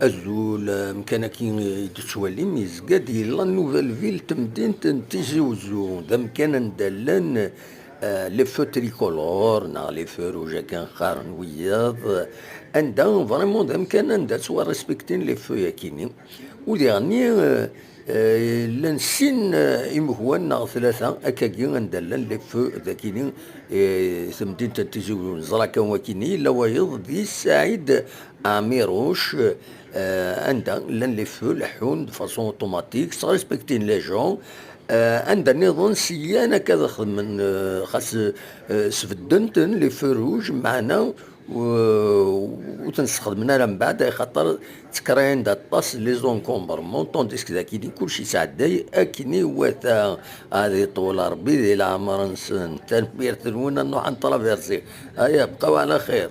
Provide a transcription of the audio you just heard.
Azul, مكان كي تتولي ميزقاد يلا نوفال فيل تمدين تيجي وزو ذا مكان ندلن لي فو تريكولور نا لي فو روجا كان قارن وياض عندها فريمون ذا مكان عندها سوا ريسبكتين لي فو ياكيني وديغني لنسين إمهوانا ثلاثة أكاكي ندلن لي فو ذاكيني ثمدين تتيجي وزرا كان وكيني لوايض ذي سعيد عميروش عندها لان لي فو لحون دو فاسون اوتوماتيك سا ريسبكتين لي جون عندها نظام سيانه كذا من خاص سفدنتن لي فو روج معنا وتنستخدمنا من بعد خاطر تكرين دا طاس لي زون كومبرمون طونديسك ذاك يدي كلشي سعداي اكني وثا هذه طول ربي ذي العمر نسن تنبير تنونا نوع عن طرافيرسي هيا بقاو على خير.